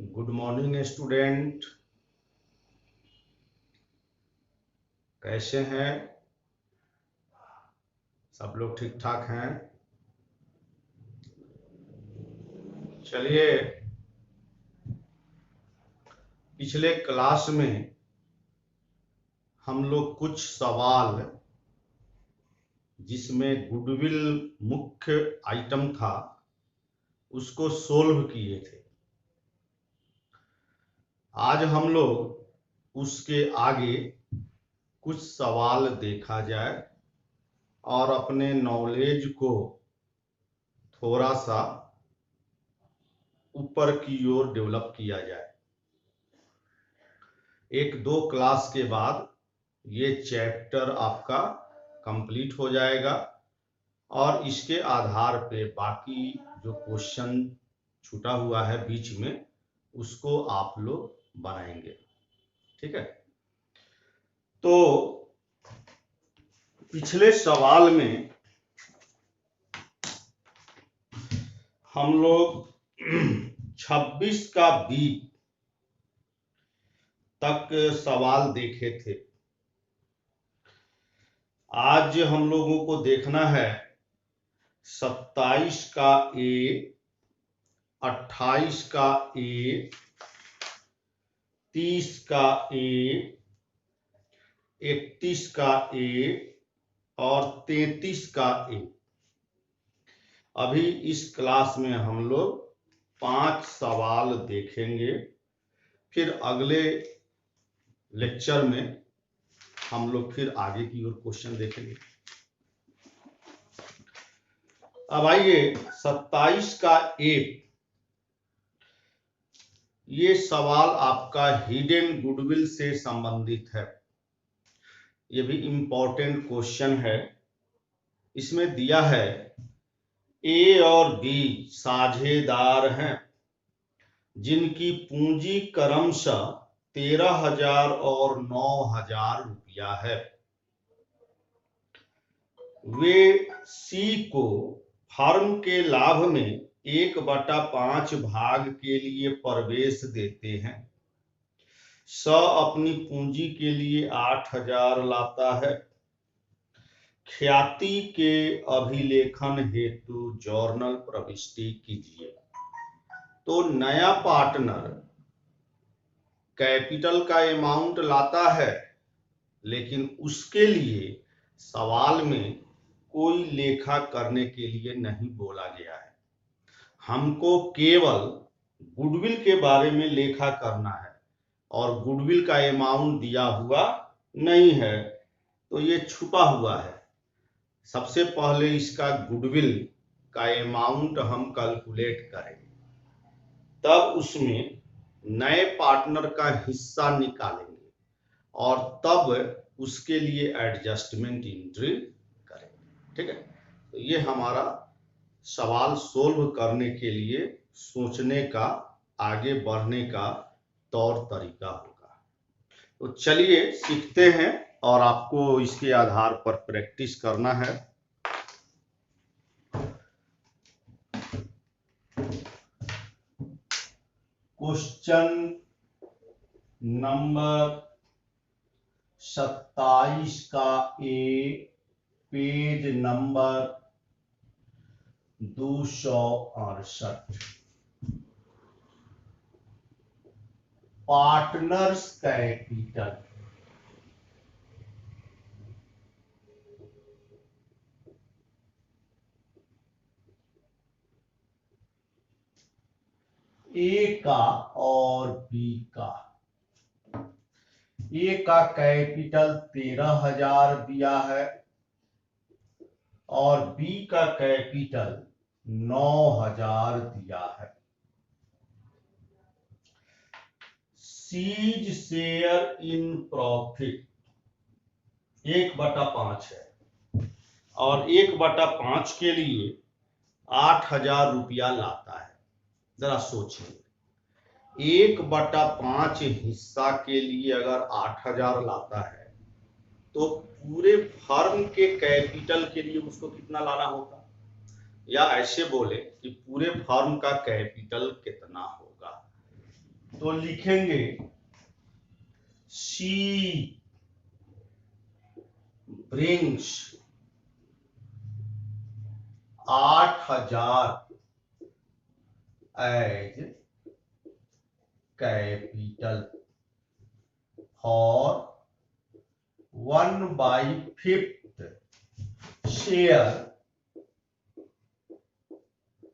Good morning student, कैसे हैं? सब लोग ठीक ठाक हैं? चलिए, पिछले क्लास में हम लोग कुछ सवाल जिसमें गुडविल मुख्य आइटम था उसको सोल्व किए थे। आज हम लोग उसके आगे कुछ सवाल देखा जाए और अपने नॉलेज को थोड़ा सा ऊपर की ओर डेवलप किया जाए। एक दो क्लास के बाद ये चैप्टर आपका कंप्लीट हो जाएगा और इसके आधार पे बाकी जो क्वेश्चन छूटा हुआ है बीच में उसको आप लोग बनाएंगे। ठीक है, तो पिछले सवाल में हम लोग 26 का बी तक सवाल देखे थे। आज हम लोगों को देखना है 27 का ए, 28 का ए, 30 का ए, 31 का ए और 33 का ए। अभी इस क्लास में हम लोग 5 सवाल देखेंगे, फिर अगले लेक्चर में हम लोग फिर आगे की ओर क्वेश्चन देखेंगे। अब आइए 27 का ए, ये सवाल आपका हिडन गुडविल से संबंधित है। ये भी इंपॉर्टेंट क्वेश्चन है। इसमें दिया है ए और बी साझेदार हैं जिनकी पूंजी क्रमशः 13,000 और 9,000 रुपया है। वे सी को फर्म के लाभ में 1/5 भाग के लिए प्रवेश देते हैं। स अपनी पूंजी के लिए 8,000 लाता है। ख्याति के अभिलेखन हेतु जर्नल प्रविष्टि कीजिए। तो नया पार्टनर कैपिटल का अमाउंट लाता है, लेकिन उसके लिए सवाल में कोई लेखा करने के लिए नहीं बोला गया है। हमको केवल गुडविल के बारे में लेखा करना है और गुडविल का अमाउंट दिया हुआ नहीं है, तो ये छुपा हुआ है। सबसे पहले इसका गुडविल का अमाउंट हम कैलकुलेट करेंगे, तब उसमें नए पार्टनर का हिस्सा निकालेंगे और तब उसके लिए एडजस्टमेंट एंट्री करेंगे। ठीक है, तो ये हमारा सवाल सोल्व करने के लिए सोचने का, आगे बढ़ने का तौर तरीका होगा। तो चलिए सीखते हैं और आपको इसके आधार पर प्रैक्टिस करना है। क्वेश्चन नंबर 27 का A, page number 268। Partners capital. A का और बी का। ए का कैपिटल 13,000 दिया है और बी का कैपिटल 9,000 दिया है। सीज शेयर इन प्रॉफिट 1/5 है और 1/5 के लिए 8,000 रुपया लाता है। जरा सोचिए, 1/5 हिस्सा के लिए अगर 8,000 लाता है तो पूरे फर्म के कैपिटल के लिए उसको कितना लाना होगा, या ऐसे बोले कि पूरे फर्म का कैपिटल कितना होगा। तो लिखेंगे she brings 8,000 as capital for 1/5 share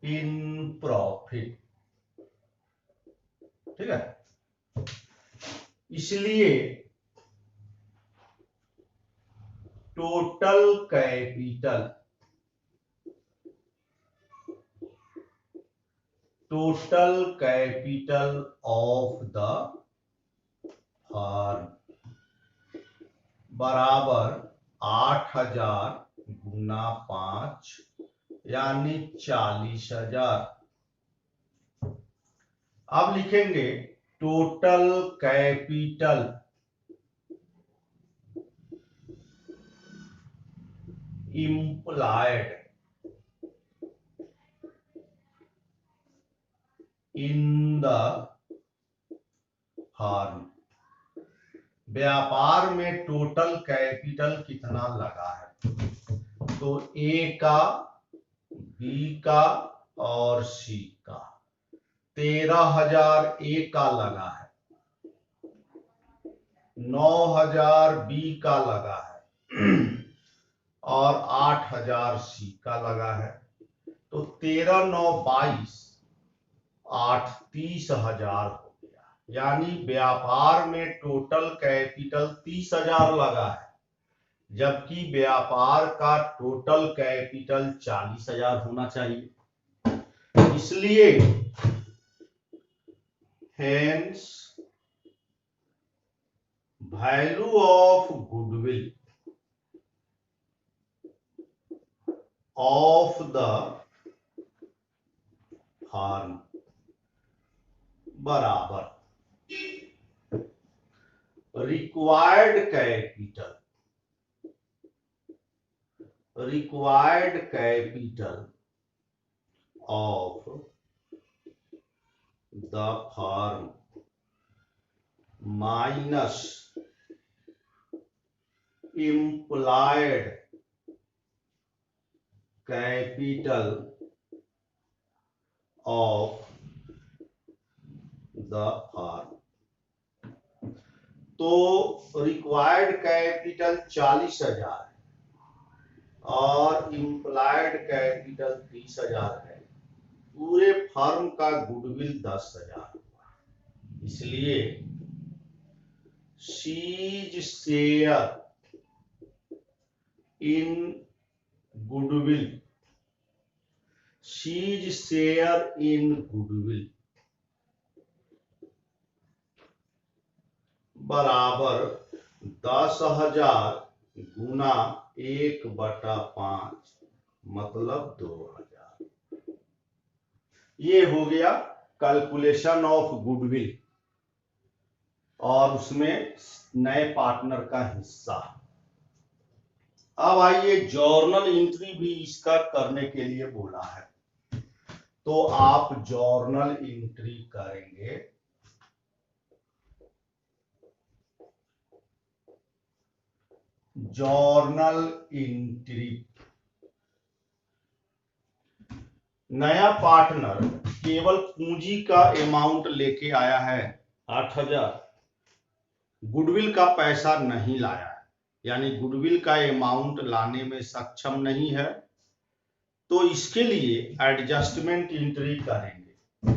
in profit. ठीक है, इसलिए total capital of the firm बराबर 8,000 गुना 5 यानी 40,000। अब लिखेंगे total capital employed in the firm. व्यापार में टोटल कैपिटल कितना लगा है, तो ए का, बी का और सी का 13,000 ए का लगा है, 9,000 बी का लगा है और 8,000 सी का लगा है। तो 13 9 22 8 30,000 हो गया, यानी व्यापार में टोटल कैपिटल 30,000 लगा है, जबकि व्यापार का टोटल कैपिटल 40,000 होना चाहिए। इसलिए hence value of goodwill of the firm बराबर required capital of the firm minus employed capital of the firm. तो रिक्वायर्ड कैपिटल 40,000 है और इम्प्लॉयड कैपिटल 30,000 है, पूरे फर्म का गुडविल 10,000 हुआ। इसलिए सीज शेयर इन गुडविल बराबर 10,000 गुना 1/5 मतलब 2,000। ये हो गया कैलकुलेशन ऑफ गुडविल और उसमें नए पार्टनर का हिस्सा। अब आइए जर्नल एंट्री भी इसका करने के लिए बोला है, तो आप जर्नल एंट्री करेंगे। जर्नल एंट्री, नया पार्टनर केवल पूंजी का अमाउंट लेके आया है 8,000, गुडविल का पैसा नहीं लाया है, यानी गुडविल का अमाउंट लाने में सक्षम नहीं है, तो इसके लिए एडजस्टमेंट एंट्री करेंगे।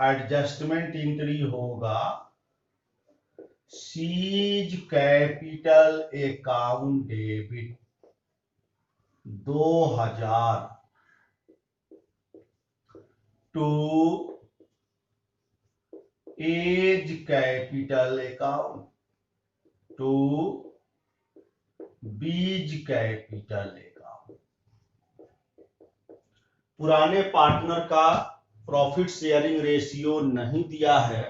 एडजस्टमेंट एंट्री होगा C's capital account debit 2,000 to A's capital account to B's capital account. पुराने पार्टनर का प्रॉफिट शेयरिंग रेशियो नहीं दिया है,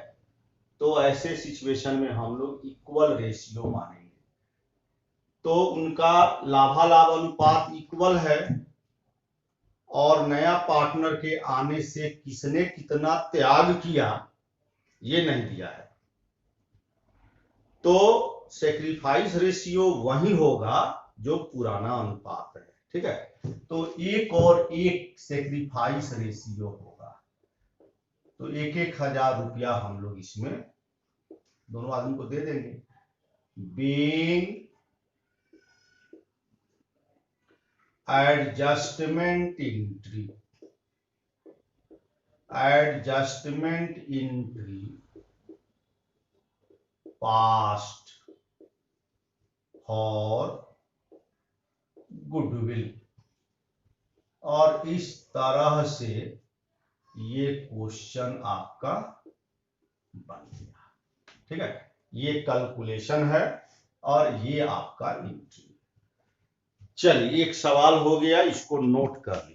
तो ऐसे सिचुएशन में हम लोग इक्वल रेशियो मानेंगे। तो उनका लाभालाभ अनुपात इक्वल है और नया पार्टनर के आने से किसने कितना त्याग किया ये नहीं दिया है। तो सेक्रीफाइस रेशियो वही होगा जो पुराना अनुपात है, ठीक है। तो 1 और 1 सेक्रीफाइस रेशियो होगा। तो 1,000 रुपया हम लोग इसमें दोनों आदमी को दे देंगे। Being adjustment entry past for goodwill. और इस तरह से ये क्वेश्चन आपका बन गया, ठीक है। ये कैलकुलेशन है और ये आपका एंट्री। चलिए एक सवाल हो गया, इसको नोट कर लीजिए।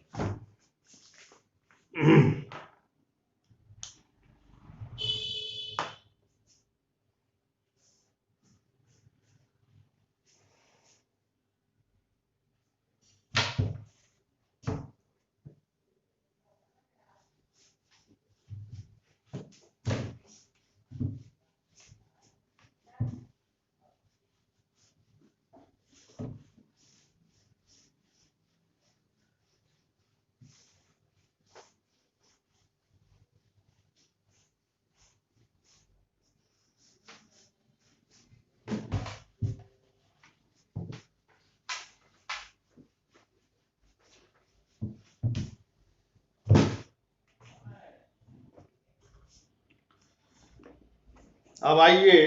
अब आइए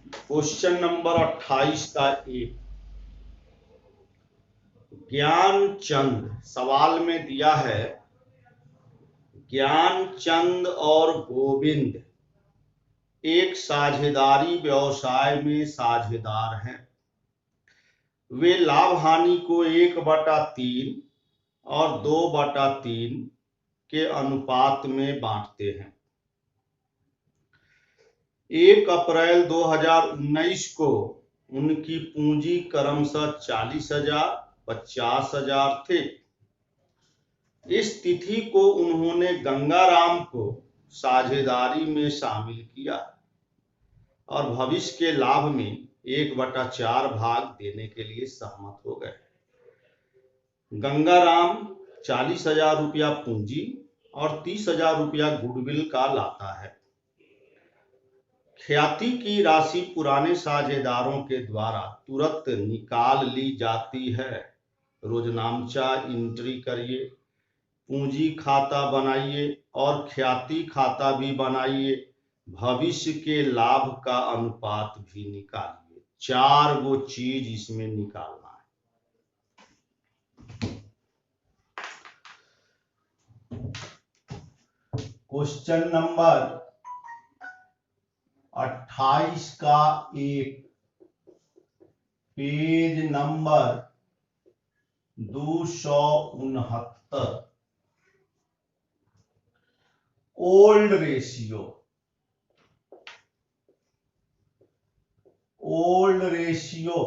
क्वेश्चन नंबर 28 का एक। ज्ञानचंद, सवाल में दिया है ज्ञानचंद और गोविंद एक साझेदारी व्यवसाय में साझेदार हैं। वे लाभ हानि को 1/3 और 2/3 के अनुपात में बांटते हैं। 1 अप्रैल 2019 को उनकी पूंजी क्रमशः 40,000, 50,000 थे। इस तिथि को उन्होंने गंगाराम को साझेदारी में शामिल किया और भविष्य के लाभ में 1/4 भाग देने के लिए सहमत हो गए। गंगाराम 40,000 रुपया पूंजी और 30,000 रुपया गुडविल का लाता है। ख्याति की राशि पुराने साझेदारों के द्वारा तुरंत निकाल ली जाती है। रोजनामचा एंट्री करिए, पूंजी खाता बनाइए और ख्याति खाता भी बनाइए। भविष्य के लाभ का अनुपात भी निकालिए। 4 वो चीज इसमें निकालना है। क्वेश्चन नंबर 28 का एक, page number 269। Old ratio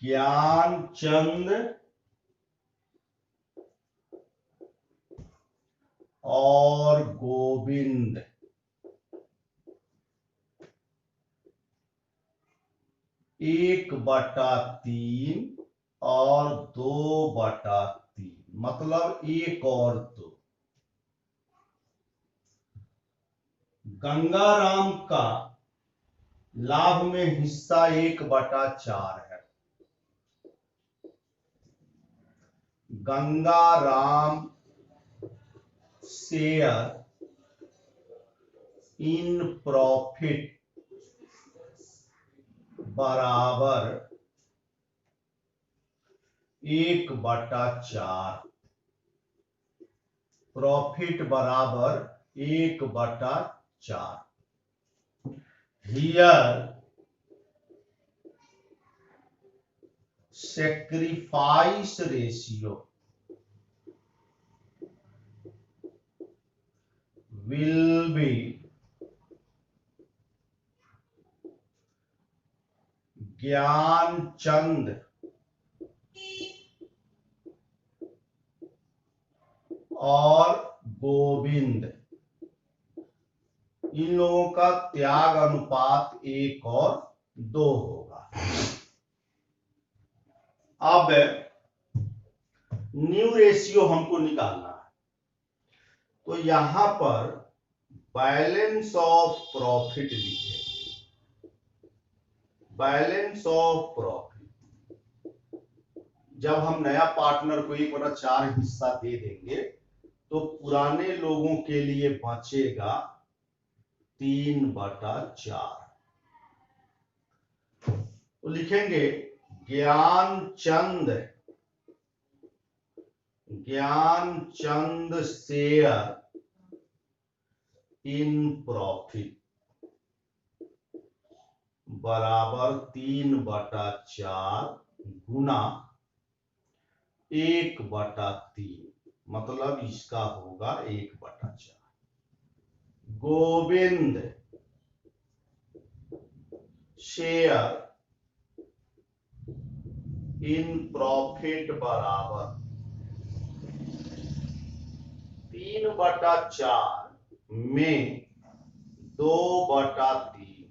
Gyanchand और गोविंद 1/3 और 2/3, मतलब 1 और 2। गंगाराम का लाभ में हिस्सा 1/4 है। गंगाराम शेयर इन प्रॉफिट बराबर 1/4। प्रॉफिट बराबर 1/4। Here sacrifice ratio will be Gyanchand और गोविंद, इन लोगों का त्याग अनुपात 1 और 2 होगा। अब न्यू रेशियो हमको निकालना है, तो यहां पर बैलेंस ऑफ प्रॉफिट लिखे। बैलेंस ऑफ प्रॉफिट, जब हम नया पार्टनर को 1/4 हिस्सा दे देंगे तो पुराने लोगों के लिए बचेगा 3/4। तो लिखेंगे ज्ञानचंद शेयर इन प्रॉफिट बराबर 3/4 गुना 1/3, मतलब इसका होगा 1/4। गोविंद शेयर इन प्रॉफिट बराबर 3/4 में 2/3,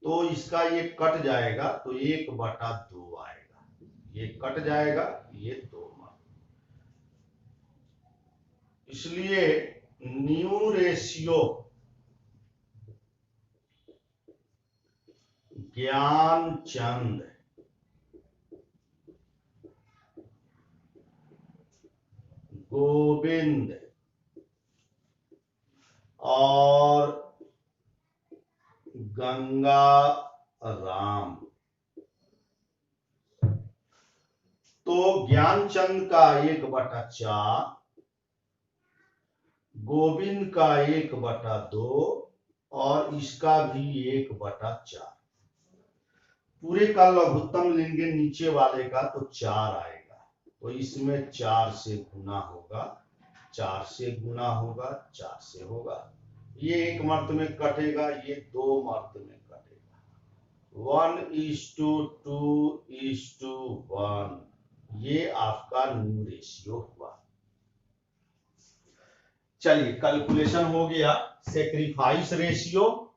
तो इसका ये कट जाएगा तो 1/2 आएगा। ये कट जाएगा, ये 2। इसलिए न्यू रेशियो ज्ञानचंद गोविंद और गंगा राम, तो ज्ञानचंद का 1/4, गोविंद का 1/2 और इसका भी 1/4। पूरे का लघुत्तम लेंगे नीचे वाले का तो 4 आएगा, तो इसमें 4 से गुना होगा, 4 से गुना होगा, 4 से होगा। ये 1 मर्त में कटेगा, ये 2 मर्त में कटेगा। 1:2:1, ये आपका न्यू रेशियो हुआ। चलिए, कैलकुलेशन हो गया सेक्रीफाइस रेशियो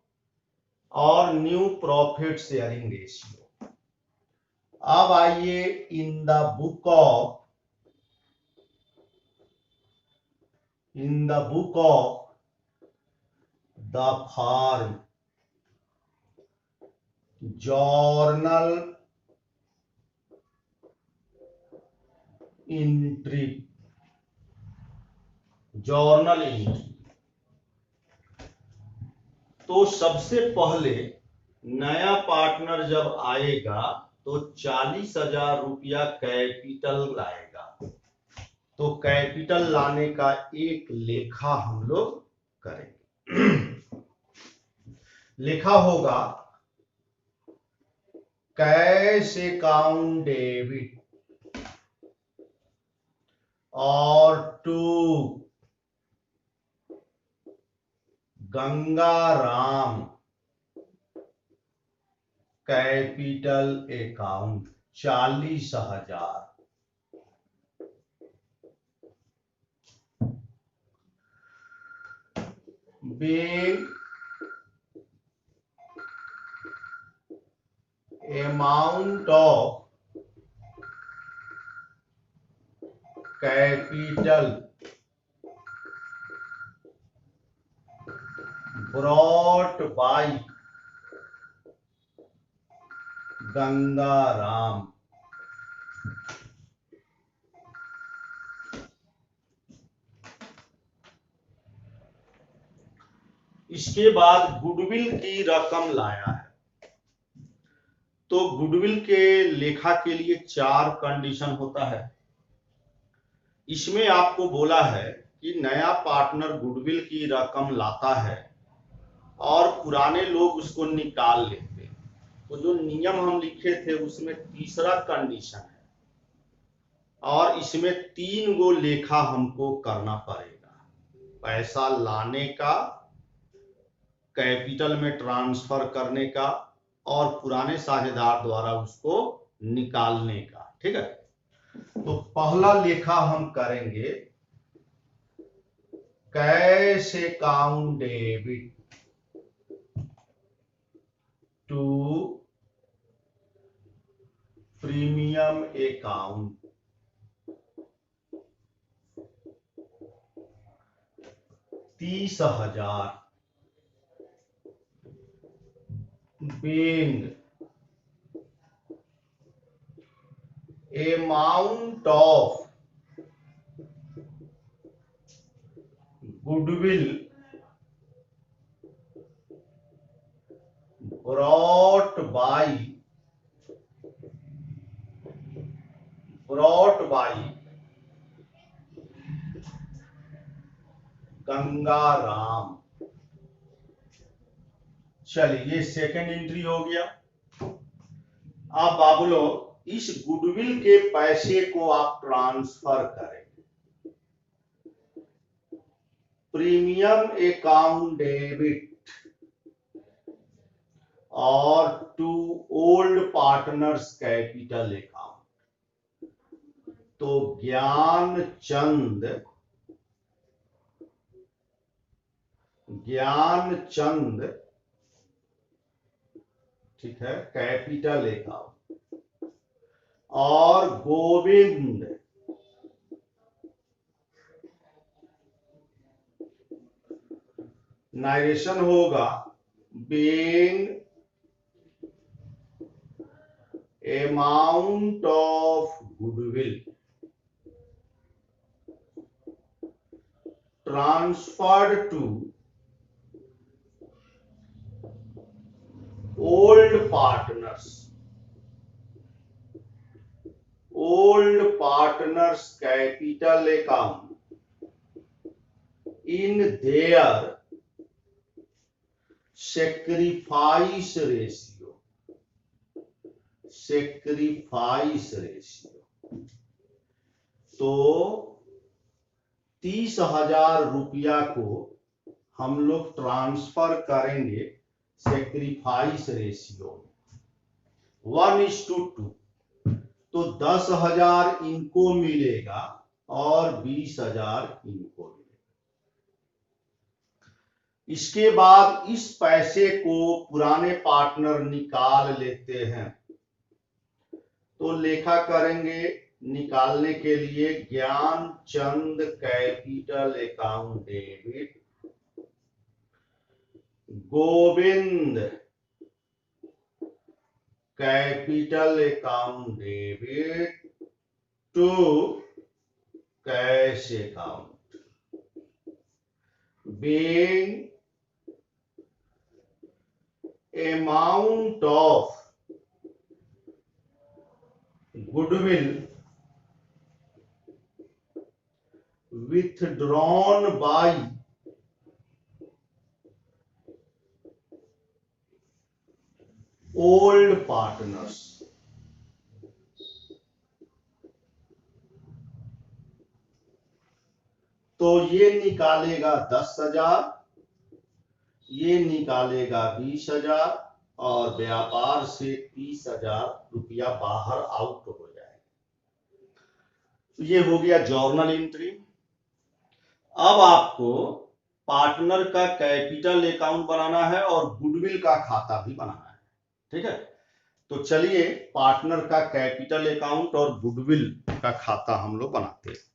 और न्यू प्रॉफिट शेयरिंग रेशियो। अब आइए इन the book of the firm journal entry, तो सबसे पहले नया पार्टनर जब आएगा तो 40,000 रुपया कैपिटल लाएगा। तो कैपिटल लाने का एक लेखा हम लोग करेंगे। लेखा होगा कैश अकाउंट डेबिट और to Ganga Ram capital account 40,000। being amount of capital brought by Ganga Ram, इसके बाद गुडविल की रकम लाया है। तो गुडविल के लेखा के लिए 4 कंडीशन होता है। इसमें आपको बोला है कि नया पार्टनर गुडविल की रकम लाता है और पुराने लोग उसको निकाल लेते हैं। तो जो नियम हम लिखे थे उसमें तीसरा कंडीशन है और इसमें 3 गो लेखा हमको करना पड़ेगा। पैसा लाने का, कैपिटल में ट्रांसफर करने का और पुराने साझेदार द्वारा उसको निकालने का। ठीक है, तो पहला लेखा हम करेंगे cash account debit to premium account, 30,000 being amount of goodwill brought by Gangaram. चलिए ये सेकंड एंट्री हो गया। अब बाबू लोग इस गुडविल के पैसे को आप ट्रांसफर करेंगे प्रीमियम अकाउंट डेबिट और to old partners capital account. तो ज्ञानचंद ठीक है कैपिटल अकाउंट और गोविंद नारेशन होगा being amount of goodwill transferred to old partners capital account in their sacrifice ratio। तो 30,000 रुपया को हम लोग ट्रांसफर करेंगे सेक्रीफाइस रेशियो 1:2। तो 10,000 इनको मिलेगा और 20,000 इनको मिलेगा। इसके बाद इस पैसे को पुराने पार्टनर निकाल लेते हैं। तो लेखा करेंगे निकालने के लिए Gyanchand capital account debit Govind capital account debit to cash account being amount of goodwill withdrawn by old partners। तो ये निकालेगा 10,000, ये निकालेगा 20,000 और व्यापार से 30,000 रुपया बाहर आउट हो जाएगा। तो ये हो गया जर्नल एंट्री। अब आपको पार्टनर का कैपिटल अकाउंट बनाना है और गुडविल का खाता भी बनाना है। ठीक है, तो चलिए पार्टनर का कैपिटल अकाउंट और गुडविल का खाता हम लोग बनाते हैं।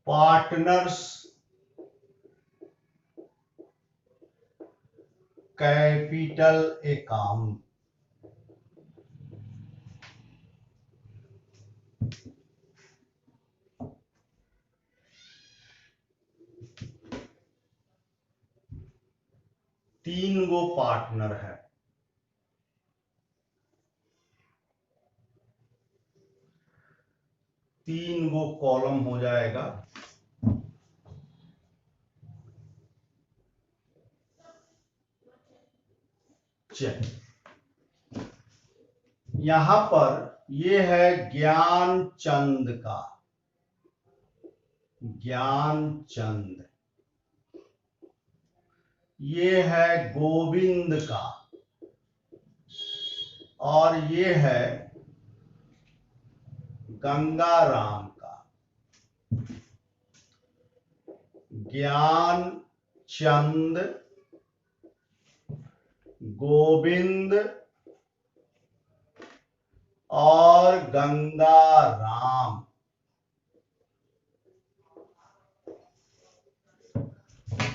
पार्टनर्स कैपिटल अकाउंट तीन गो पार्टनर है। 3 गो कॉलम हो जाएगा। चलिए यहां पर ये है ज्ञानचंद का, ज्ञानचंद, ये है गोविंद का, और ये है गंगाराम का। ज्ञानचंद, गोविंद और गंगाराम।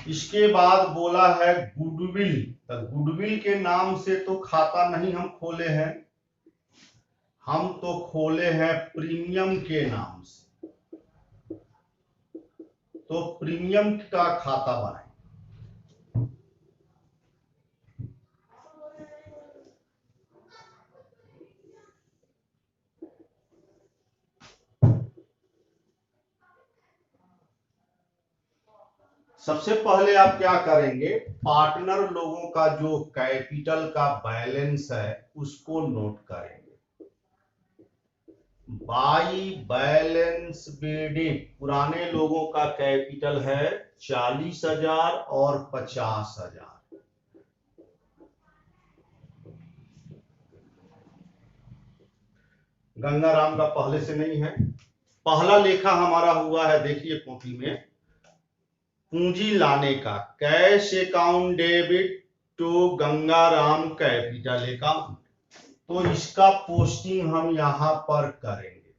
इसके बाद बोला है गुडविल। तो गुडविल के नाम से तो खाता नहीं हम खोले हैं, हम तो खोले हैं प्रीमियम के नाम से। तो प्रीमियम का खाता बनाए। सबसे पहले आप क्या करेंगे, पार्टनर लोगों का जो कैपिटल का बैलेंस है उसको नोट करेंगे। बाई बैलेंस बीडिंग पुराने लोगों का कैपिटल है 40,000 और 50,000। गंगाराम का पहले से नहीं है। पहला लेखा हमारा हुआ है, देखिए कॉपी में, पूंजी लाने का, cash account debit to Gangaram capital account. तो इसका पोस्टिंग हम यहां पर करेंगे,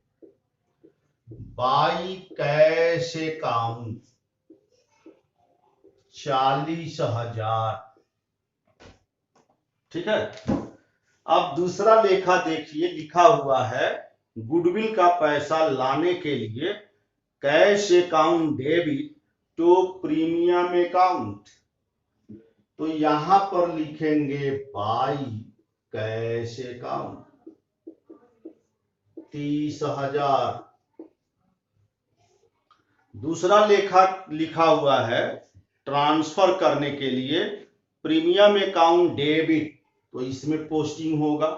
बाई कैश अकाउंट 40,000। ठीक है। अब दूसरा लेखा देखिए, लिखा हुआ है गुडविल का पैसा लाने के लिए cash account debit to premium account. तो यहां पर लिखेंगे बाई कैश अकाउंट 30,000। दूसरा लेखा लिखा हुआ है ट्रांसफर करने के लिए प्रीमियम अकाउंट डेबिट, तो इसमें पोस्टिंग होगा,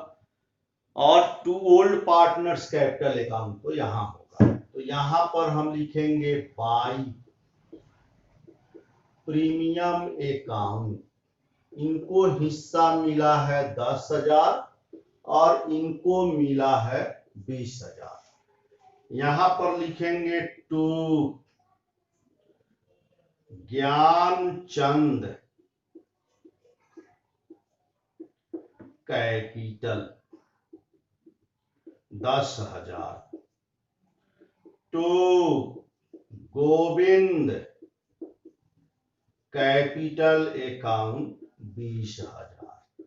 और to old partners capital account तो यहां होगा। तो यहां पर हम लिखेंगे बाई प्रीमियम अकाउंट। इनको हिस्सा मिला है 10,000 और इनको मिला है 20,000। यहां पर लिखेंगे to Gyanchand capital 10,000, to Govind capital account 20,000।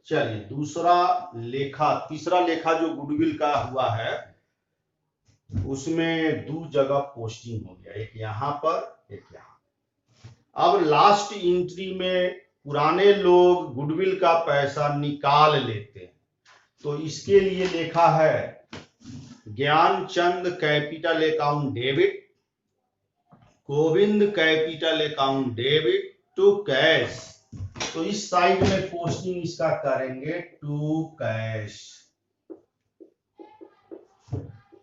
चलिए दूसरा लेखा, तीसरा लेखा जो गुडविल का हुआ है उसमें 2 जगह पोस्टिंग हो गया, एक यहां पर एक यहां। अब लास्ट एंट्री में पुराने लोग गुडविल का पैसा निकाल लेते हैं, तो इसके लिए लिखा है Gyanchand capital account debit, Govind capital account debit to cash. तो इस साइड में पोस्टिंग इसका करेंगे टू कैश।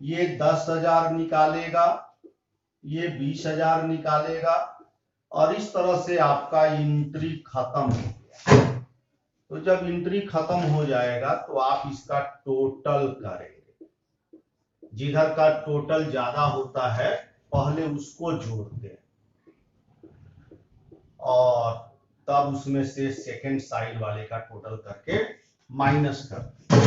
ये 10,000 निकालेगा, ये 20,000 निकालेगा, और इस तरह से आपका एंट्री खत्म हो गया। तो जब एंट्री खत्म हो जाएगा तो आप इसका टोटल करेंगे, जिधर का टोटल ज्यादा होता है पहले उसको जोड़ते हैं और तब उसमें से सेकंड साइड वाले का टोटल करके माइनस करते हैं।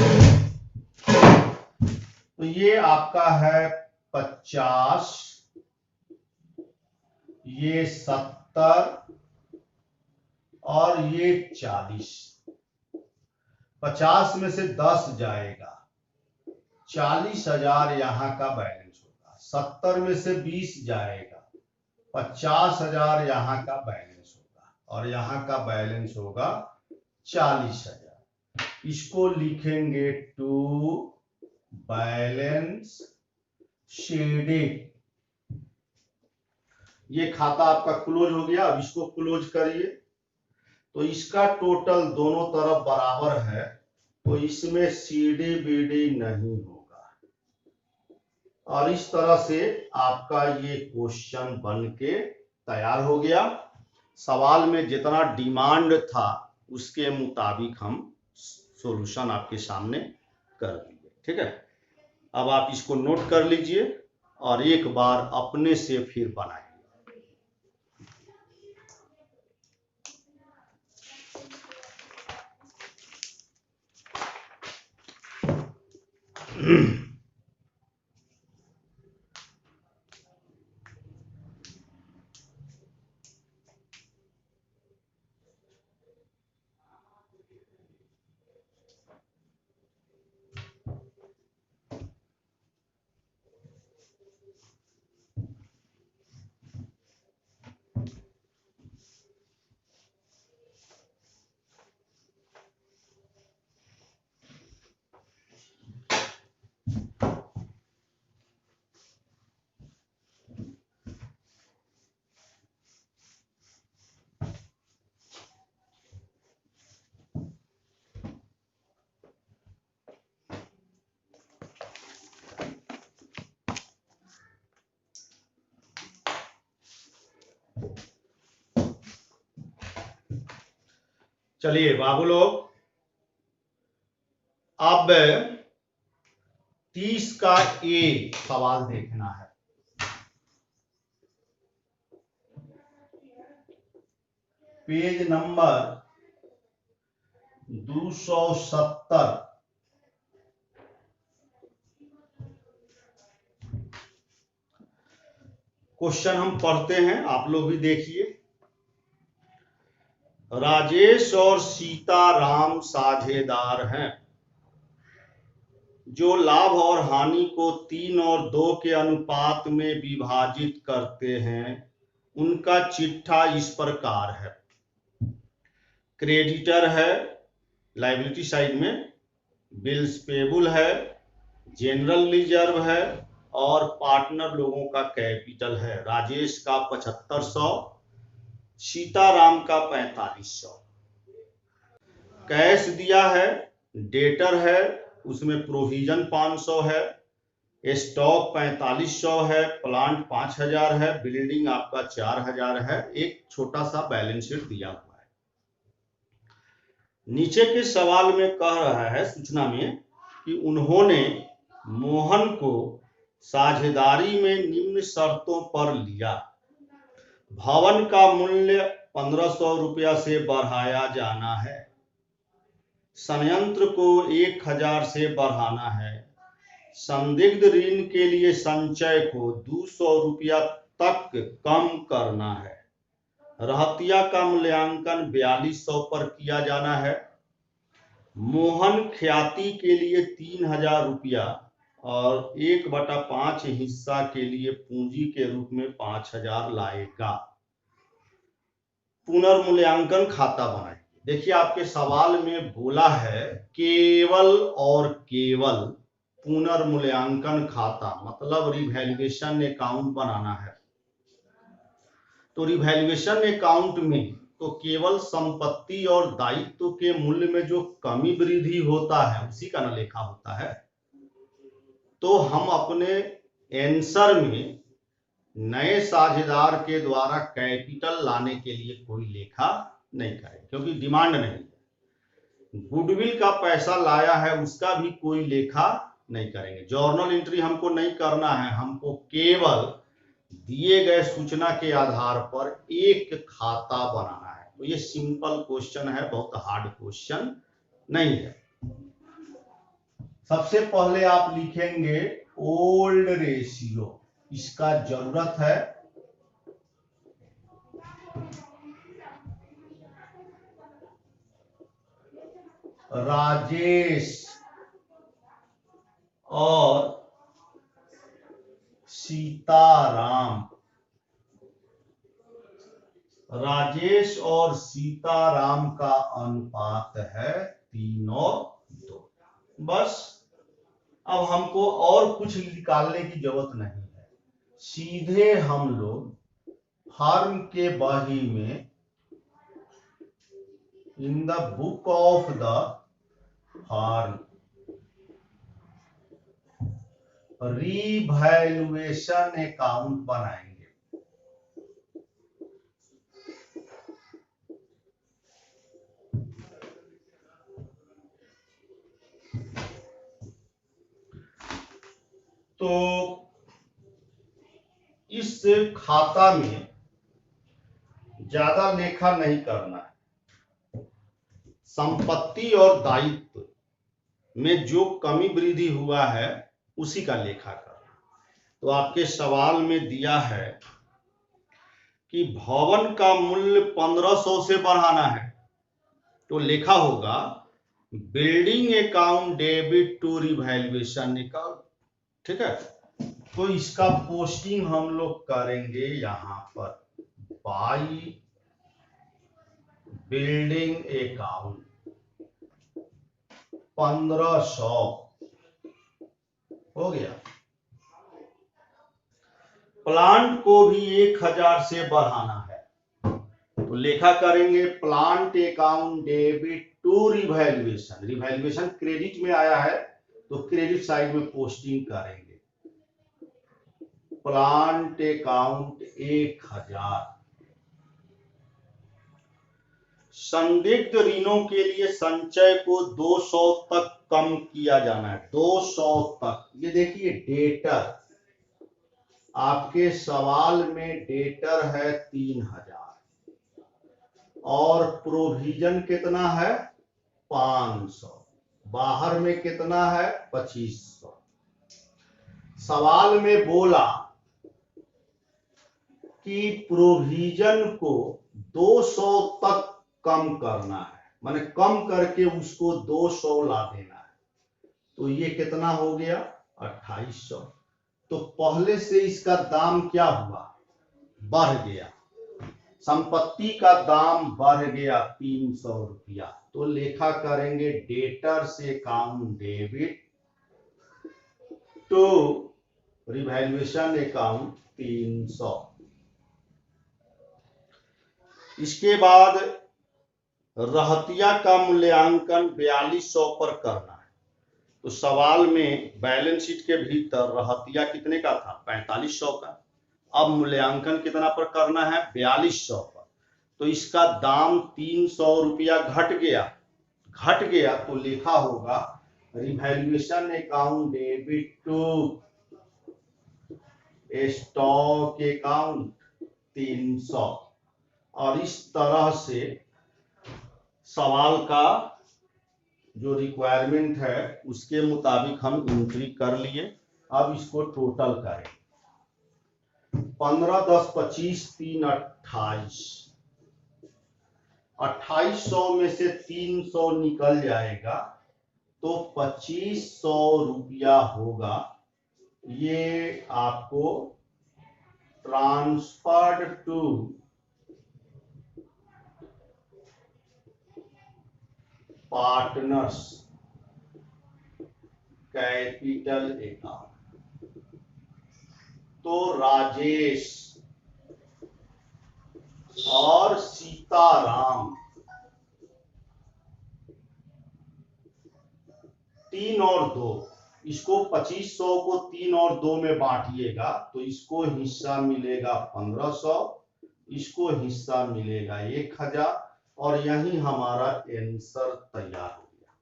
तो ये आपका है 50, ये 70 और ये 40। 50 में से 10 जाएगा, 40,000 यहां का बैलेंस होगा। 70 में से 20 जाएगा, 50,000 यहां का बैलेंस होगा, और यहां का बैलेंस होगा 40,000। इसको लिखेंगे टू बैलेंस शेडेड। ये खाता आपका क्लोज हो गया। अब इसको क्लोज करिए तो इसका टोटल दोनों तरफ बराबर है, तो इसमें सीढ़ी बीडी नहीं होगा। और इस तरह से आपका ये क्वेश्चन बन के तैयार हो गया। सवाल में जितना डिमांड था उसके मुताबिक हम सॉल्यूशन आपके सामने कर दिए। ठीक है, अब आप इसको नोट कर लीजिए और एक बार अपने से फिर बनाइए। चलिए बाबू लोग, अब 30 का ए सवाल देखना है। Page number 270। क्वेश्चन हम पढ़ते हैं, आप लोग भी देखिए। राजेश और सीताराम साझेदार हैं जो लाभ और हानि को 3 और 2 के अनुपात में विभाजित करते हैं। उनका चिट्ठा इस प्रकार है। क्रेडिटर है लायबिलिटी साइड में, बिल्स पेबल है, जनरल रिजर्व है और पार्टनर लोगों का कैपिटल है। राजेश का 7500, सीताराम का 4500। कैश दिया है, डेटर है, उसमें प्रोविजन 500 है, स्टॉक 4500 है, प्लांट 5000 है, बिल्डिंग आपका 4000 है। एक छोटा सा बैलेंस शीट दिया हुआ है। नीचे के सवाल में कह रहा है सूचना में कि उन्होंने मोहन को साझेदारी में निम्न शर्तों पर लिया। भवन का मूल्य 1500 रुपया से बढ़ाया जाना है, संयंत्र को 1000 से बढ़ाना है, संदिग्ध ऋण के लिए संचय को 200 रुपया तक कम करना है, रहतिया का मूल्यांकन 4200 पर किया जाना है, मोहन ख्याति के लिए 3000 रुपया और 1/5 हिस्सा के लिए पूंजी के रूप में 5000 लाएगा। पुनर्मूल्यांकन खाता बनाए। देखिए आपके सवाल में बोला है केवल और केवल पुनर्मूल्यांकन खाता, मतलब रिवैल्यूएशन अकाउंट बनाना है। तो रिवैल्यूएशन अकाउंट में तो केवल संपत्ति और दायित्व के मूल्य में जो कमी वृद्धि होता है उसी का न लेखा होता है। तो हम अपने आंसर में नए साझेदार के द्वारा कैपिटल लाने के लिए कोई लेखा नहीं करें, क्योंकि डिमांड नहीं है। गुडविल का पैसा लाया है उसका भी कोई लेखा नहीं करेंगे। जर्नल एंट्री हमको नहीं करना है, हमको केवल दिए गए सूचना के आधार पर एक खाता बनाना है। तो ये सिंपल क्वेश्चन है, बहुत हार्ड क्वेश्चन नहीं है। सबसे पहले आप लिखेंगे ओल्ड रेशियो, इसका जरूरत है। राजेश और सीताराम, राजेश और सीताराम का अनुपात है 3 और 2। बस अब हमको और कुछ निकालने की जरूरत नहीं है, सीधे हम लोग फर्म के बही में इन the book of the firm revaluation account बनाएंगे। तो इस खाता में ज्यादा लेखा नहीं करना है, संपत्ति और दायित्व में जो कमी वृद्धि हुआ है उसी का लेखा करना। तो आपके सवाल में दिया है कि भवन का मूल्य 1500 से बढ़ाना है, तो लेखा होगा building account debit to revaluation account. ठीक है, तो इसका पोस्टिंग हम लोग करेंगे यहां पर, बाई बिल्डिंग अकाउंट 1500 हो गया। प्लांट को भी 1000 से बढ़ाना है, तो लेखा करेंगे plant account debit to revaluation. Revaluation credit में आया है तो क्रेडिट साइड में पोस्टिंग करेंगे प्लांट अकाउंट 1000। संदिग्ध ऋणों के लिए संचय को 200 तक कम किया जाना है, 200 तक। ये देखिए डेटर, आपके सवाल में डेटर है 3000 और प्रोविजन कितना है 500, बाहर में कितना है 2500। सवाल में बोला कि प्रोविजन को 200 तक कम करना है, माने कम करके उसको 200 ला देना है, तो ये कितना हो गया 2800। तो पहले से इसका दाम क्या हुआ, बढ़ गया, संपत्ति का दाम बढ़ गया 300 रुपया। तो लेखा करेंगे debtors account debit to revaluation account 300। इसके बाद रहतिया का मूल्यांकन 4200 पर करना है। तो सवाल में बैलेंस शीट के भीतर रहतिया कितने का था 4500 का, अब मूल्यांकन कितना पर करना है 4200 पर। तो इसका दाम 300 रुपया घट गया, तो लिखा होगा revaluation account debit to stock account 300। और इस तरह से सवाल का जो रिक्वायरमेंट है उसके मुताबिक हम एंट्री कर लिए। अब इसको टोटल करें, 15 10 25 3 28, 2800 में से 300 निकल जाएगा तो 2500 रुपया होगा। ये आपको transferred to partners capital account. तो राजेश और सीताराम 3 और 2, इसको 2500 को 3 और 2 में बांटिएगा तो इसको हिस्सा मिलेगा 1500, इसको हिस्सा मिलेगा 1000 और यही हमारा आंसर तैयार हो गया।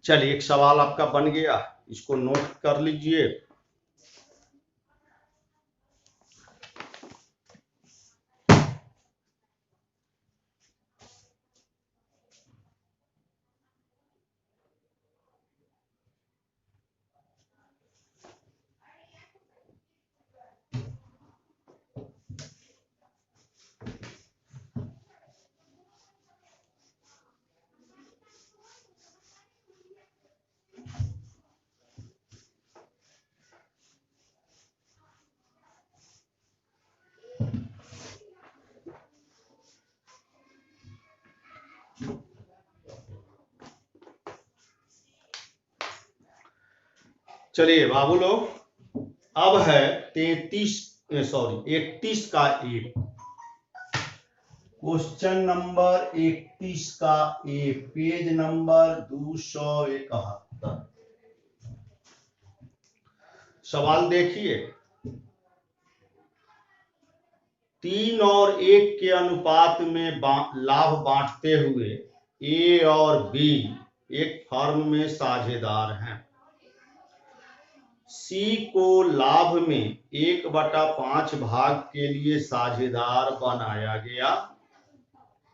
चलिए एक सवाल आपका बन गया, इसको नोट कर लीजिए। चलिए बाबू लोग, अब है 31 का एक क्वेश्चन नंबर 31 का एक, पेज नंबर 271। सवाल देखिए, 3 और 1 के अनुपात में लाभ बांटते हुए ए और बी एक फर्म में साझेदार हैं। सी को लाभ में 1/5 भाग के लिए साझेदार बनाया गया।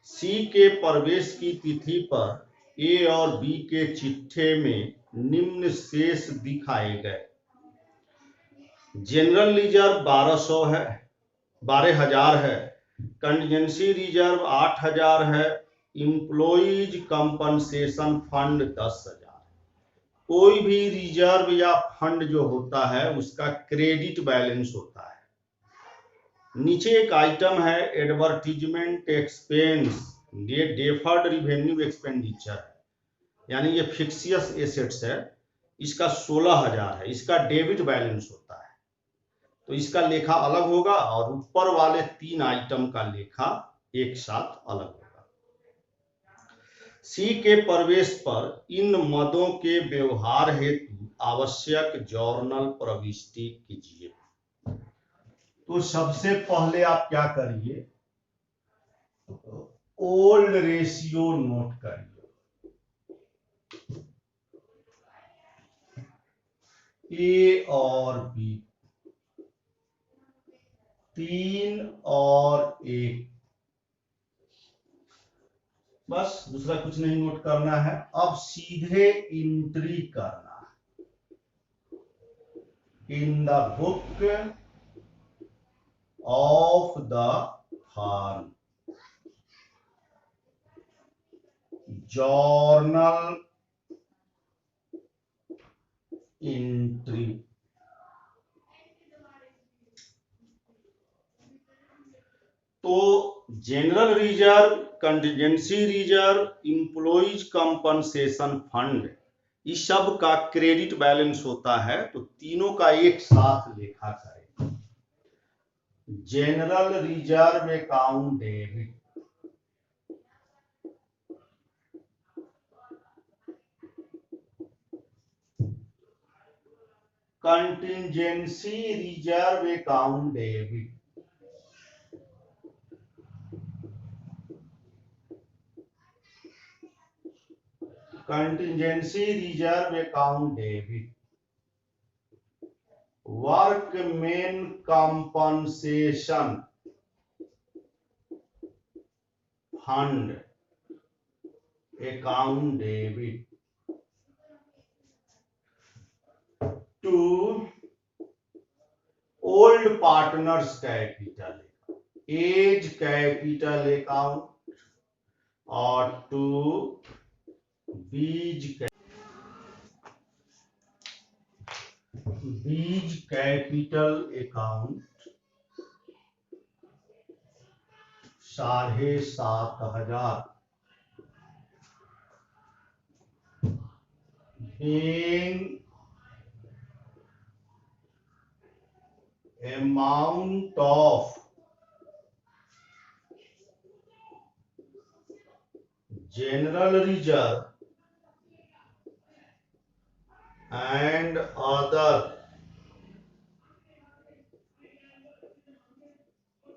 सी के प्रवेश की तिथि पर ए और बी के चिट्ठे में निम्न शेष दिखाए गए। जनरल रिजर्व 12,000 है, कंटिजेंसी रिजर्व 8,000 है, इंप्लॉइज कंपनसेशन फंड 10,000। कोई भी रिजर्व या फंड जो होता है उसका क्रेडिट बैलेंस होता है। नीचे एक आइटम है एडवर्टीजमेंट एक्सपेंस, ये डेफर्ड रिवेन्यू एक्सपेंडिचर है, यानी ये फिक्सियस एसेट्स है, इसका 16,000 है, इसका डेबिट बैलेंस होता है, तो इसका लेखा अलग होगा और ऊपर वाले 3 आइटम का लेखा एक साथ अलग होगा। सी के प्रवेश पर इन मदों के व्यवहार हेतु आवश्यक जर्नल प्रविष्टि कीजिए। तो सबसे पहले आप क्या करिए, ओल्ड रेशियो नोट करिए। ए और बी, 3 और 1, बस दूसरा कुछ नहीं नोट करना है। अब सीधे एंट्री करना है in the book of the firm, journal entry. तो general reserve, contingency reserve, employees compensation fund, इस सब का क्रेडिट बैलेंस होता है, तो तीनों का एक साथ लेखा करें। General reserve account debit, contingency reserve account debit, contingency reserve account debit, workmen compensation fund account debit, to old partners capital, A's capital account, और to B's capital account 7,500, being amount of general reserve and other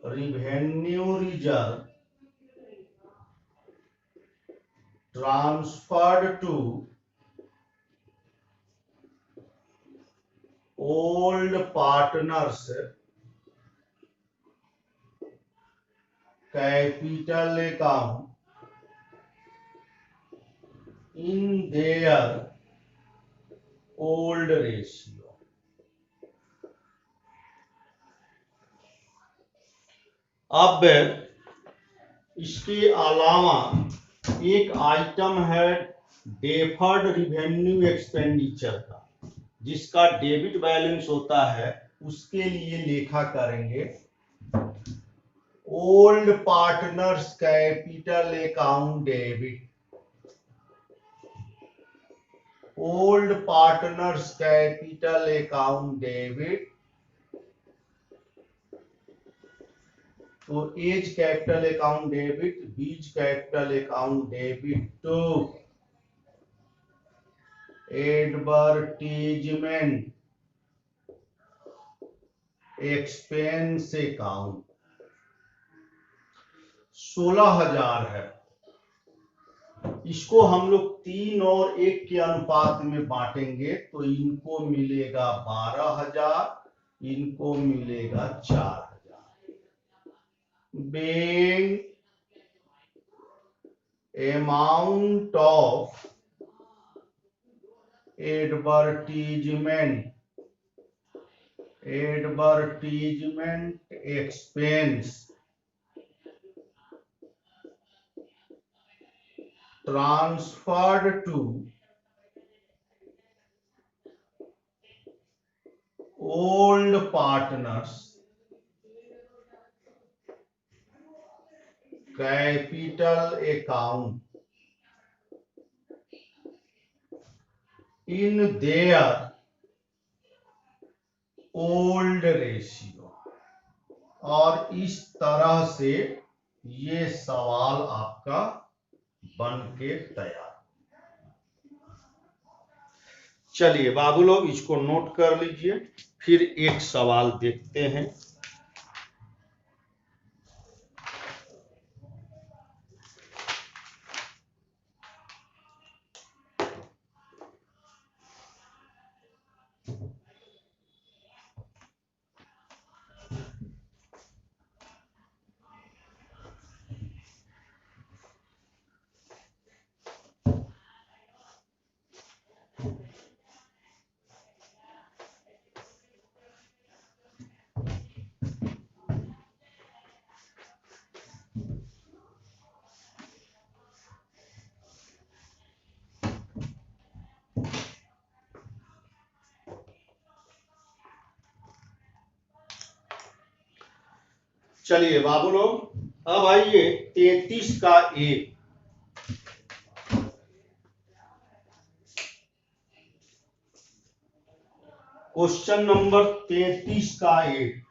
revenue reserve transferred to old partners capital account in their old ratio। अब इसके अलावा एक item है deferred revenue expenditure का, जिसका debit balance होता है, उसके लिए लेखा करेंगे old partners capital account debit, old partners capital account debit, तो A's capital account debit, B's capital account debit to advertisement expense account 16,000 है। इसको हम लोग 3 और 1 के अनुपात में बांटेंगे तो इनको मिलेगा 12,000, इनको मिलेगा 4,000। Being amount of advertisement expense transferred to old partners capital account in their old ratio। और इस तरह से ये सवाल आपका बन के तैयार। चलिए बाबू लोग इसको नोट कर लीजिए, फिर एक सवाल देखते हैं। चलिए बाबू लोग अब आइए 33 का एक। क्वेश्चन नंबर 33 का एक।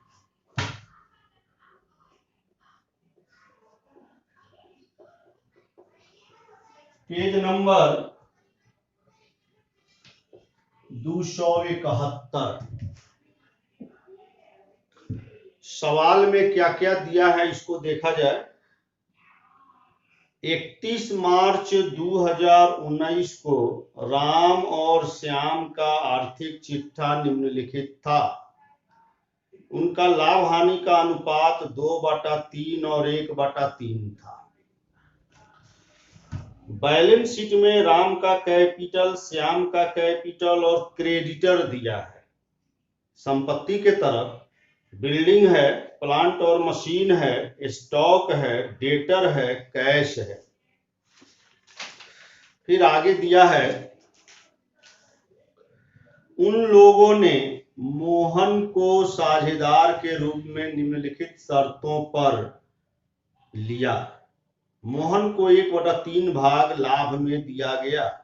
Page number 271। सवाल में क्या क्या दिया है इसको देखा जाए। 31 मार्च 2019 को राम और श्याम का आर्थिक चिट्ठा निम्नलिखित था। उनका लाभ हानि का अनुपात 2/3 और 1/3 था। बैलेंस शीट में राम का कैपिटल, श्याम का कैपिटल और क्रेडिटर दिया है। संपत्ति के तरफ बिल्डिंग है, प्लांट और मशीन है, स्टॉक है, डेटर है, कैश है। फिर आगे दिया है उन लोगों ने मोहन को साझेदार के रूप में निम्नलिखित शर्तों पर लिया। मोहन को 1/3 भाग लाभ में दिया गया।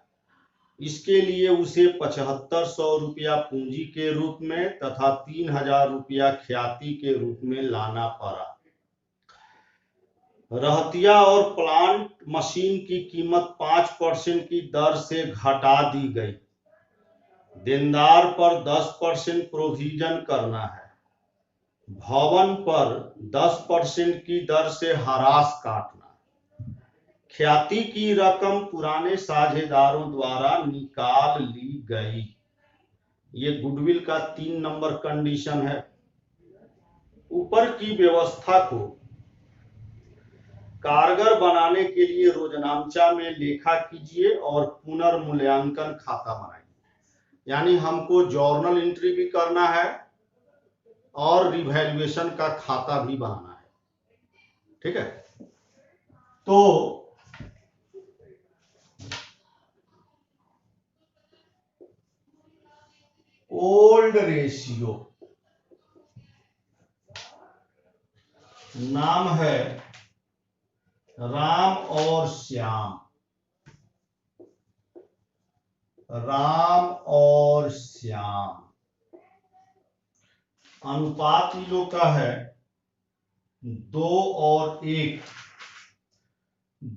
इसके लिए उसे 7500 रुपया पूंजी के रूप में तथा 3000 रुपया ख्याति के रूप में लाना पड़ा। रहतिया और प्लांट मशीन की कीमत 5% की दर से घटा दी गई। देनदार पर 10% प्रोविजन करना है। भवन पर 10% की दर से हरास काटना। ख्याति की रकम पुराने साझेदारों द्वारा निकाल ली गई। ये गुडविल का 3 नंबर कंडीशन है। ऊपर की व्यवस्था को कारगर बनाने के लिए रोजनामचा में लेखा कीजिए और पुनर्मूल्यांकन खाता बनाइए। यानी हमको जर्नल एंट्री भी करना है और रिवैल्यूएशन का खाता भी बनाना है। ठीक है, तो ओल्ड रेशियो नाम है राम और श्याम। राम और श्याम, अनुपात इन लोग का है 2 और 1,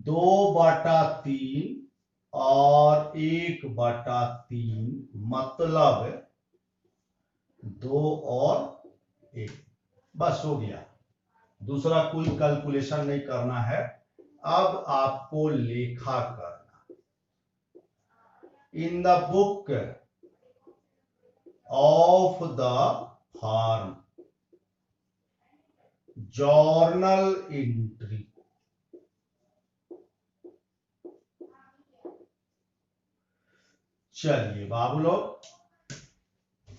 2/3 और 1/3, मतलब 2 और 1। बस हो गया, दूसरा कोई कैलकुलेशन नहीं करना है। अब आपको लेखा करना। इन the book of the firm, journal entry. चलिए बाबू लोग,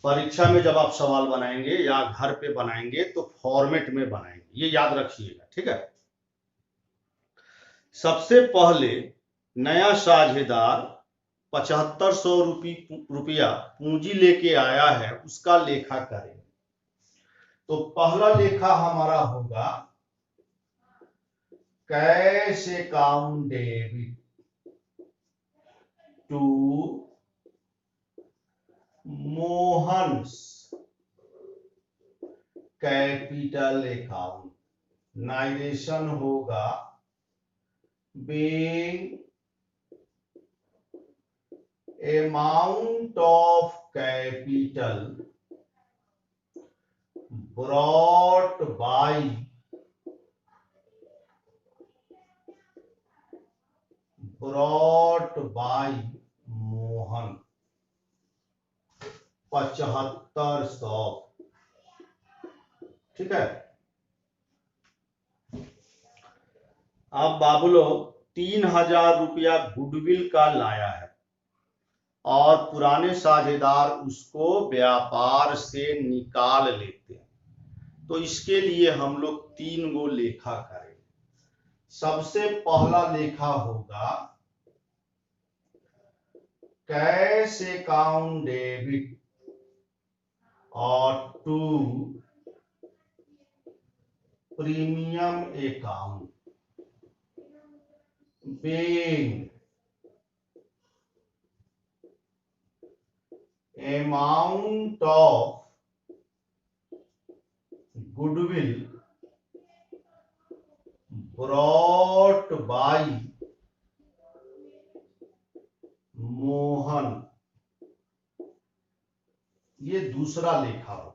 परीक्षा में जब आप सवाल बनाएंगे या घर पे बनाएंगे तो फॉर्मेट में बनाएंगे, ये याद रखिएगा, ठीक है। सबसे पहले नया साझेदार 7500 रुपया पूंजी लेके आया है, उसका लेखा करेंगे। तो पहला लेखा हमारा होगा cash account debit to Mohan's capital account. Narration होगा being amount of capital brought by Mohan 7500, ठीक है। अब बाबू लोग 3000 रुपया गुडविल का लाया है और पुराने साझेदार उसको व्यापार से निकाल लेते हैं, तो इसके लिए हम लोग 3 गो लेखा करेंगे। सबसे पहला लेखा होगा कैश अकाउंट डेबिट और to premium account being amount of goodwill brought by Mohan, ये दूसरा लेखा हो।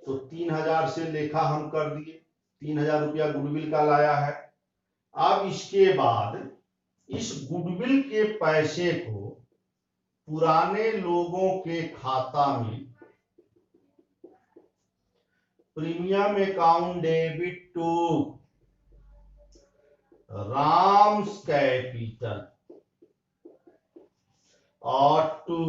तो 3000 से लेखा हम कर दिए, 3000 रुपया गुडविल का लाया है। अब इसके बाद इस गुडविल के पैसे को पुराने लोगों के खाता में premium account debit to Ram's capital और टू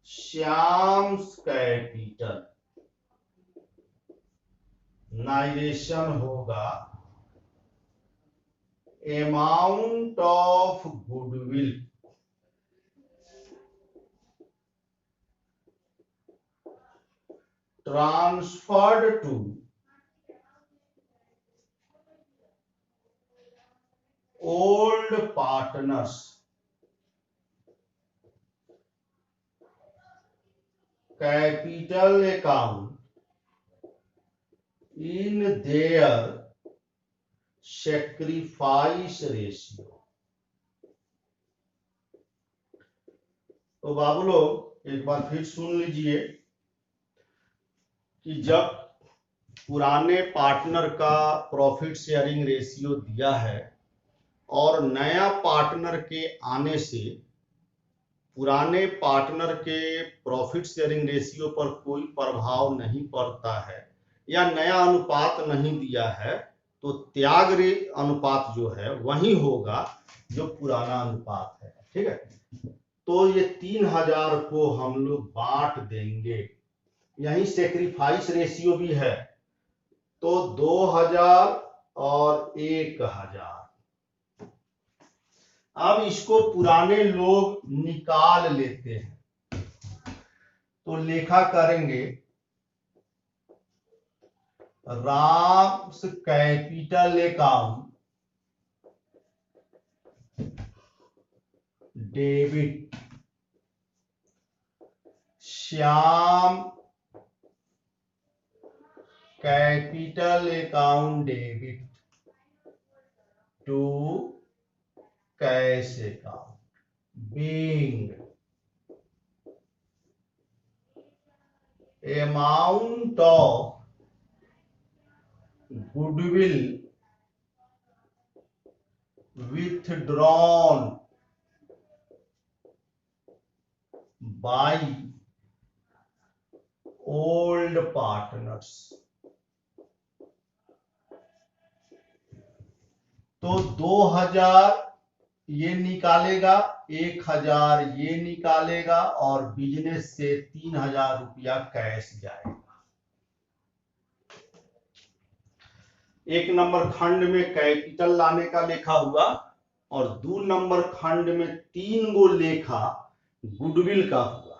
श्याम्स कैपिटल। नाइरेशन होगा amount of goodwill transferred to old partners capital account in their sacrifice ratio. तो बाबू लोग एक बार फिर सुन लीजिए कि जब पुराने पार्टनर का प्रॉफिट शेयरिंग रेशियो दिया है और नया पार्टनर के आने से पुराने पार्टनर के प्रॉफिट शेयरिंग रेशियो पर कोई प्रभाव नहीं पड़ता है या नया अनुपात नहीं दिया है, तो त्याग अनुपात जो है वही होगा जो पुराना अनुपात है, ठीक है। तो ये 3000 को हम लोग बांट देंगे, यही सेक्रीफाइस रेशियो भी है, तो 2000 और 1000। अब इसको पुराने लोग निकाल लेते हैं, तो लेखा करेंगे Ram's capital account debit, Shyam capital account debit to cash account, being amount of goodwill withdrawn by old partners। तो 2000 ये निकालेगा, 1000 ये निकालेगा और बिजनेस से 3000 रुपया कैश जाएगा। एक नंबर खंड में कैपिटल लाने का लेखा हुआ और 2 नंबर खंड में 3 गो लेखा गुडविल का हुआ।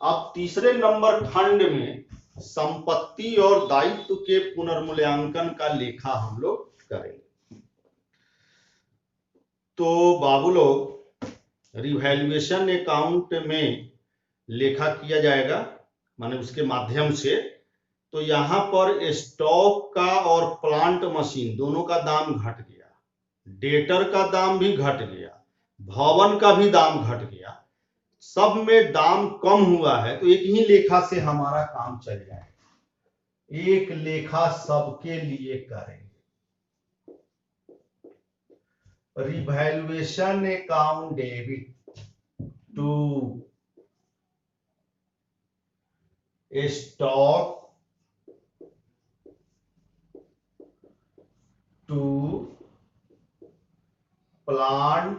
अब तीसरे नंबर खंड में संपत्ति और दायित्व के पुनर्मूल्यांकन का लेखा हम लोग करेंगे। तो बाबू लोग, रिवैल्यूएशन अकाउंट में लेखा किया जाएगा, माने उसके माध्यम से। तो यहां पर स्टॉक का और प्लांट मशीन दोनों का दाम घट गया, डेटर का दाम भी घट गया, भवन का भी दाम घट गया, सब में दाम कम हुआ है। तो एक ही लेखा से हमारा काम चल जाएगा, एक लेखा सबके लिए करेंगे। Revaluation account debit to stock to plant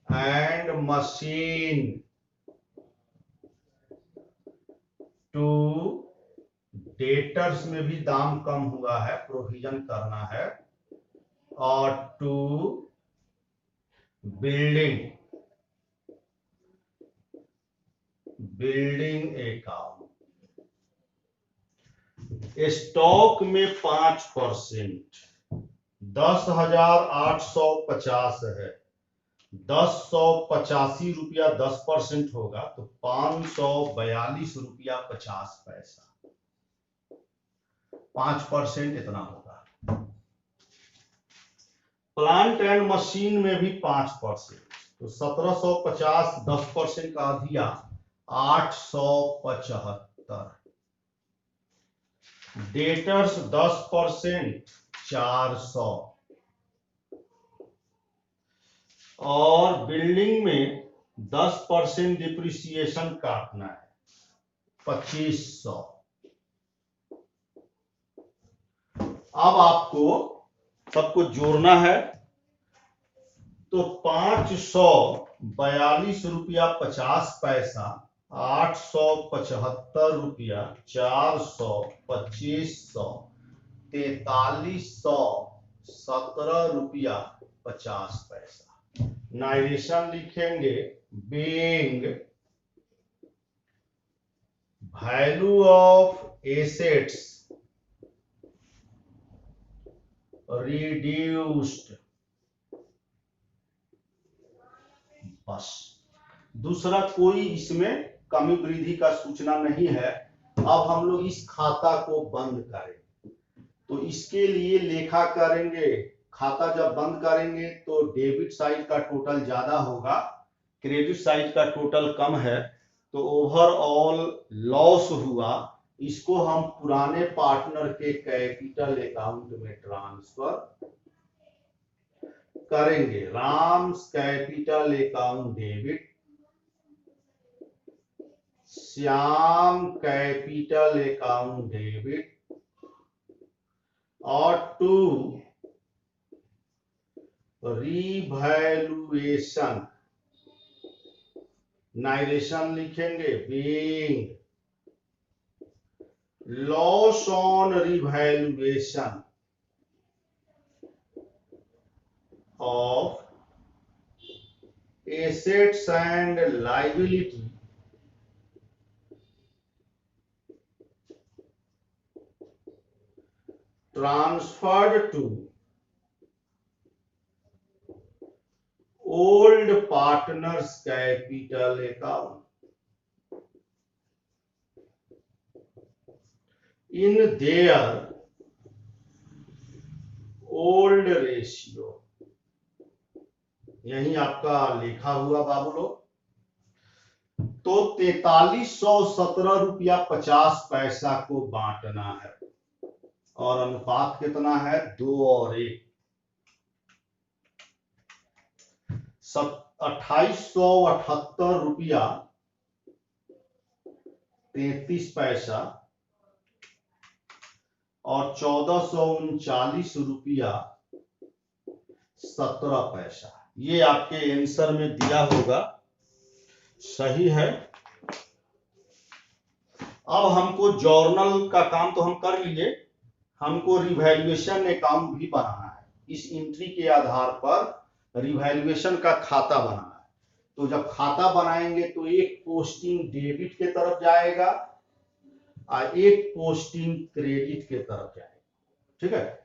and machine to debtors में भी दाम कम हुआ है, प्रोविजन करना है, और टू बिल्डिंग अकाउंट। स्टॉक में 5%, 10,850 है, 10,185 रुपया 10% होगा तो 542 रुपया 50 पैसा, 5% इतना होगा। प्लांट एंड मशीन में भी 5%, तो 1750 10% का दिया 875। डेटर्स 10% 400, और बिल्डिंग में 10% डिप्रिसिएशन काटना है 2500। अब आपको सबको जोड़ना है, तो 542 रुपया 50 पैसा, 875 रुपया, 400, 2500, 4300, 17 रुपया 50 पैसा। नाइरेशन लिखेंगे, being value of assets reduced, बस। दूसरा कोई इसमें कमी वृद्धि का सूचना नहीं है। अब हम लोग इस खाता को बंद करें, तो इसके लिए लेखा करेंगे। खाता जब बंद करेंगे तो डेबिट साइड का टोटल ज्यादा होगा, क्रेडिट साइड का टोटल कम है, तो ओवरऑल लॉस हुआ। इसको हम पुराने पार्टनर के कैपिटल अकाउंट में ट्रांसफर करेंगे। Ram's capital account debit, Shyam capital account debit, और टू रिवैल्यूएशन, नाइरेशन लिखेंगे, being loss on revaluation of assets and liability transferred to old partners capital account in their old ratio। यही आपका लिखा हुआ बाबू लोग। तो 4317 रुपया 50 पैसा को बांटना है और अनुपात कितना है 2 और 1। 2878 रुपया 33 पैसा और 1439 रुपया 17 पैसा, ये आपके आंसर में दिया होगा। सही है। अब हमको जर्नल का काम तो हम कर लिए, हमको रिवैल्यूएशन अकाउंट भी बनाना है। इस एंट्री के आधार पर रिवैल्यूएशन का खाता बनाना है। तो जब खाता बनाएंगे तो एक पोस्टिंग डेबिट के तरफ जाएगा और एक पोस्टिंग क्रेडिट के तरफ जाएगा। ठीक है।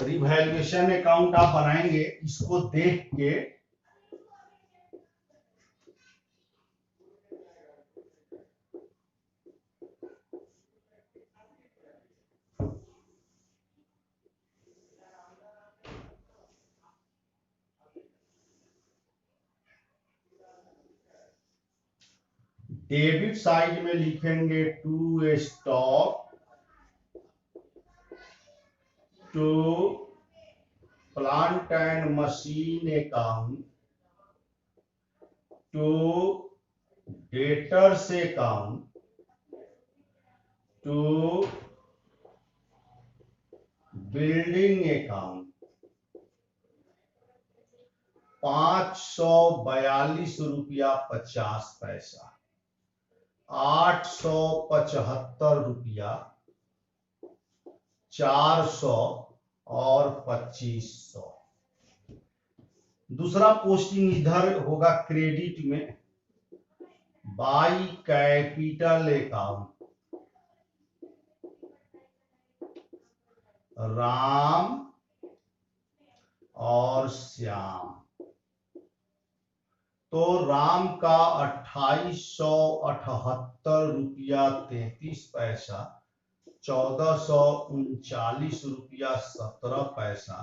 रिवैल्यूएशन अकाउंट आप बनाएंगे, इसको देख के डेबिट साइड में लिखेंगे to stock, to plant and machine account, to debtors account, to building account. 542 रुपया 50 पैसा, 875 रुपया, 400 और 2500। दूसरा पोस्टिंग इधर होगा क्रेडिट में, बाई कैपिटल अकाउंट, राम और श्याम। तो राम का 2878 रुपया 33 पैसा, 1439 रुपया 17 पैसा,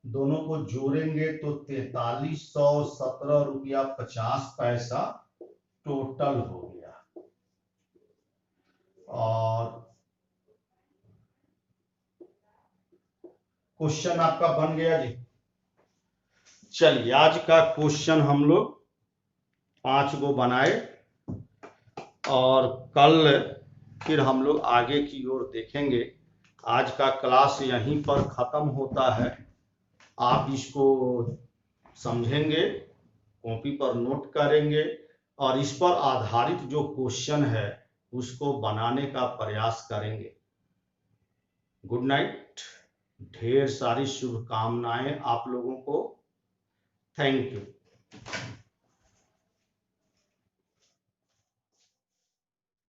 दोनों को जोड़ेंगे तो 4317 रुपया 50 पैसा टोटल हो गया। और क्वेश्चन आपका बन गया जी। चलिए आज का क्वेश्चन हम लोग 5 गो बनाए और कल फिर हम लोग आगे की ओर देखेंगे। आज का क्लास यहीं पर खत्म होता है। आप इसको समझेंगे, कॉपी पर नोट करेंगे और इस पर आधारित जो क्वेश्चन है उसको बनाने का प्रयास करेंगे। गुड नाइट, ढेर सारी शुभकामनाएं आप लोगों को। Thank you.